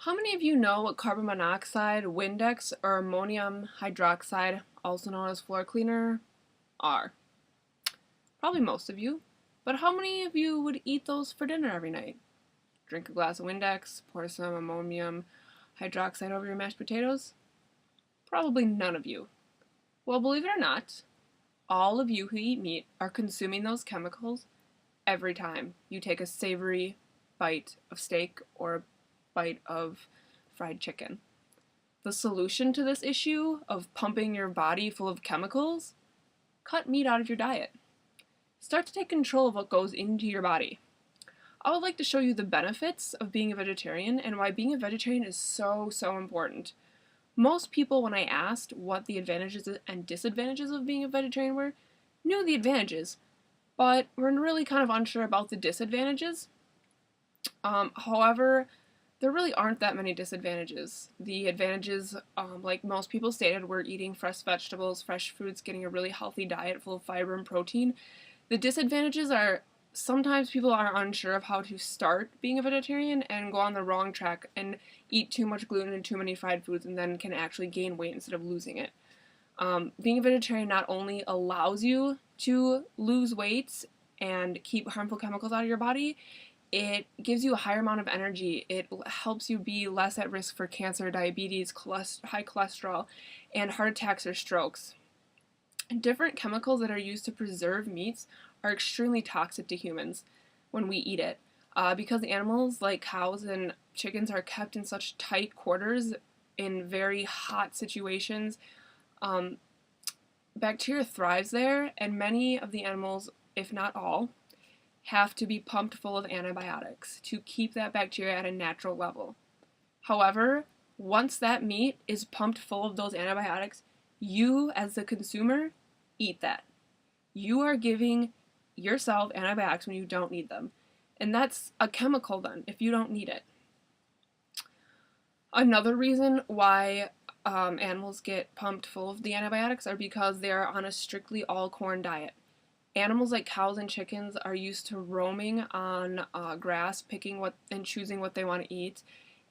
How many of you know what carbon monoxide, Windex, or ammonium hydroxide, also known as floor cleaner, are? Probably most of you. But how many of you would eat those for dinner every night? Drink a glass of Windex, pour some ammonium hydroxide over your mashed potatoes? Probably none of you. Well, believe it or not, all of you who eat meat are consuming those chemicals every time you take a savory bite of steak or a bite of fried chicken. The solution to this issue of pumping your body full of chemicals? Cut meat out of your diet. Start to take control of what goes into your body. I would like to show you the benefits of being a vegetarian and why being a vegetarian is so important. Most people, when I asked what the advantages and disadvantages of being a vegetarian were, knew the advantages, but were really kind of unsure about the disadvantages. However, there really aren't that many disadvantages. The advantages, like most people stated, were eating fresh vegetables, fresh fruits, getting a really healthy diet full of fiber and protein. The disadvantages are sometimes people are unsure of how to start being a vegetarian and go on the wrong track and eat too much gluten and too many fried foods and then can actually gain weight instead of losing it. Being a vegetarian not only allows you to lose weight and keep harmful chemicals out of your body, it gives you a higher amount of energy. It helps you be less at risk for cancer, diabetes, high cholesterol, and heart attacks or strokes. Different chemicals that are used to preserve meats are extremely toxic to humans when we eat it. Because animals like cows and chickens are kept in such tight quarters in very hot situations, bacteria thrives there, and many of the animals, if not all, have to be pumped full of antibiotics to keep that bacteria at a natural level. However, once that meat is pumped full of those antibiotics, you, as the consumer, eat that. You are giving yourself antibiotics when you don't need them. And that's a chemical then, if you don't need it. Another reason why animals get pumped full of the antibiotics are because they are on a strictly all corn diet. Animals like cows and chickens are used to roaming on grass, picking what and choosing what they want to eat,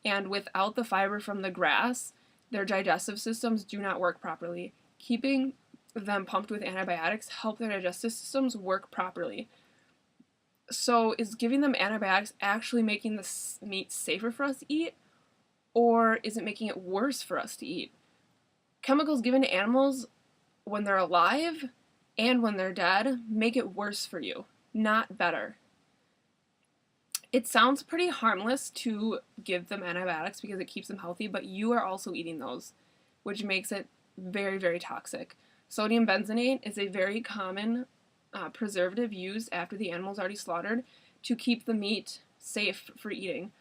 and without the fiber from the grass, their digestive systems do not work properly. Keeping them pumped with antibiotics help their digestive systems work properly. So is giving them antibiotics actually making the meat safer for us to eat, or is it making it worse for us to eat? Chemicals given to animals when they're alive and when they're dead make it worse for you, not better. It sounds pretty harmless to give them antibiotics because it keeps them healthy, but you are also eating those, which makes it very toxic. Sodium benzoate is a very common preservative used after the animal's already slaughtered to keep the meat safe for eating.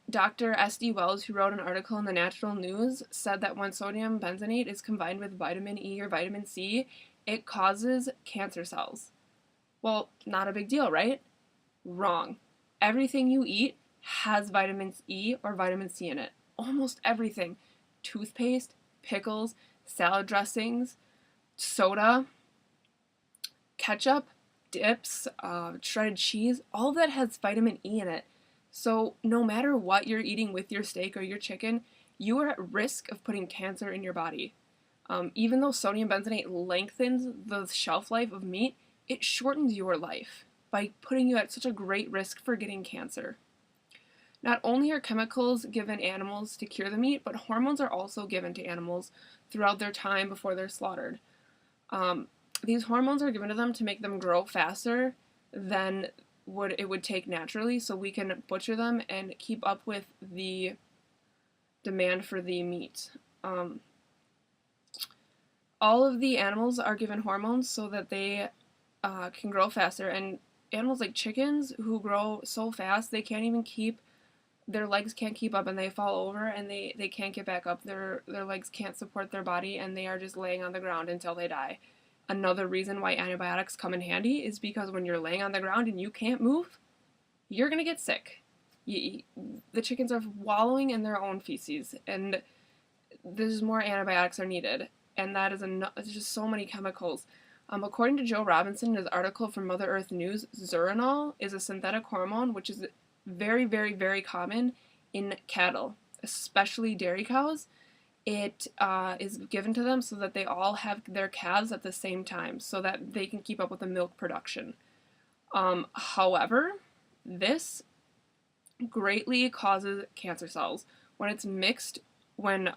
Dr. S.D. Wells, who wrote an article in the Natural News, said that when sodium benzoate is combined with vitamin E or vitamin C, it causes cancer cells. Well, not a big deal, right? Wrong. Everything you eat has vitamin E or vitamin C in it. Almost everything. Toothpaste, pickles, salad dressings, soda, ketchup, dips, shredded cheese, all of that has vitamin E in it. So no matter what you're eating with your steak or your chicken, you are at risk of putting cancer in your body. Even though sodium benzoate lengthens the shelf life of meat, it shortens your life by putting you at such a great risk for getting cancer. Not only are chemicals given animals to cure the meat, but hormones are also given to animals throughout their time before they're slaughtered. These hormones are given to them to make them grow faster than it would take naturally, so we can butcher them and keep up with the demand for the meat. All of the animals are given hormones so that they can grow faster, and animals like chickens who grow so fast they can't even their legs can't keep up and they fall over and they can't get back up. Their legs can't support their body and they are just laying on the ground until they die. Another reason why antibiotics come in handy is because when you're laying on the ground and you can't move, you're going to get sick. The chickens are wallowing in their own feces, and there's more antibiotics are needed, and that is there's just so many chemicals. According to Joe Robinson in his article from Mother Earth News, Zeranol is a synthetic hormone which is very common in cattle, especially dairy cows. It is given to them so that they all have their calves at the same time so that they can keep up with the milk production. However, this greatly causes cancer cells. When it's mixed, when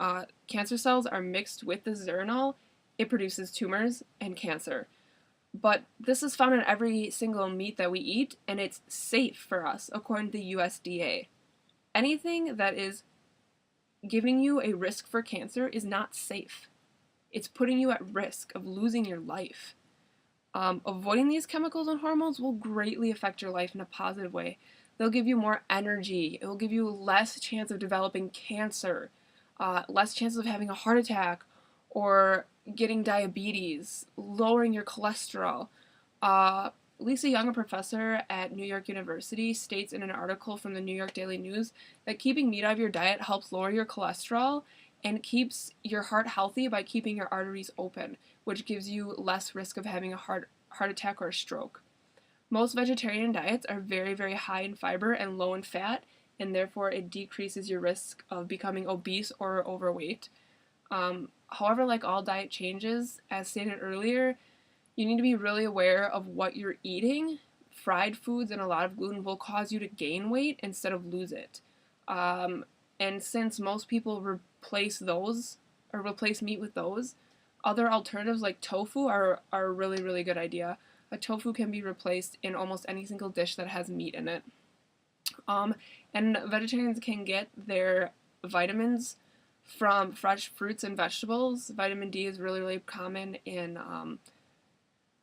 cancer cells are mixed with the zeranol, it produces tumors and cancer. But this is found in every single meat that we eat, and it's safe for us, according to the USDA. Anything that is giving you a risk for cancer is not safe. It's putting you at risk of losing your life. Avoiding these chemicals and hormones will greatly affect your life in a positive way. They'll give you more energy. It will give you less chance of developing cancer, less chances of having a heart attack or getting diabetes, lowering your cholesterol. Lisa Young, a professor at New York University, states in an article from the New York Daily News that keeping meat out of your diet helps lower your cholesterol and keeps your heart healthy by keeping your arteries open, which gives you less risk of having a heart attack or a stroke. Most vegetarian diets are very, very high in fiber and low in fat, and therefore it decreases your risk of becoming obese or overweight. However, like all diet changes, as stated earlier, you need to be really aware of what you're eating. Fried foods and a lot of gluten will cause you to gain weight instead of lose it. And since most people replace those or replace meat with those, other alternatives like tofu are a really, really good idea. A tofu can be replaced in almost any single dish that has meat in it. And vegetarians can get their vitamins from fresh fruits and vegetables. Vitamin D is really, really common in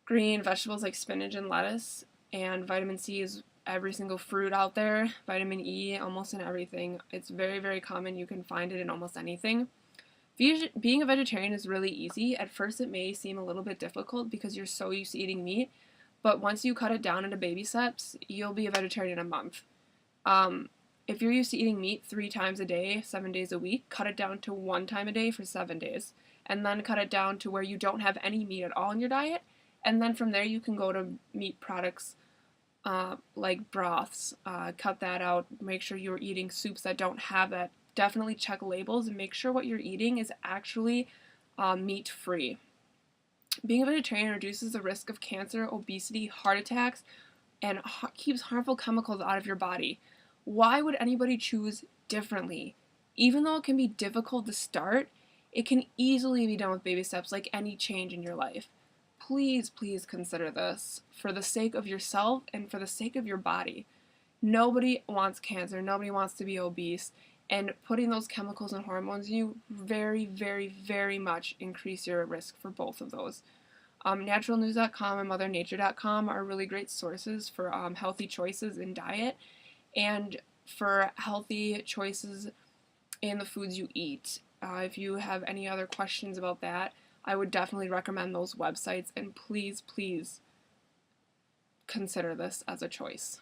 green vegetables like spinach and lettuce, and vitamin C is every single fruit out there. Vitamin E, almost in everything. It's very, very common. You can find it in almost anything. Being a vegetarian is really easy. At first, it may seem a little bit difficult because you're so used to eating meat, but once you cut it down into baby steps, you'll be a vegetarian in a month. If you're used to eating meat 3 times a day, 7 days a week, cut it down to 1 time a day for 7 days, and then cut it down to where you don't have any meat at all in your diet, and then from there you can go to meat products like broths. Cut that out. Make sure you're eating soups that don't have that. Definitely check labels and make sure what you're eating is actually meat-free. Being a vegetarian reduces the risk of cancer, obesity, heart attacks, and keeps harmful chemicals out of your body. Why would anybody choose differently? Even though it can be difficult to start, it can easily be done with baby steps like any change in your life. Please, please consider this for the sake of yourself and for the sake of your body. Nobody wants cancer. Nobody wants to be obese. And putting those chemicals and hormones in you very, very, very much increase your risk for both of those. Naturalnews.com and MotherNature.com are really great sources for healthy choices in diet and for healthy choices in the foods you eat. If you have any other questions about that, I would definitely recommend those websites, and please, please consider this as a choice.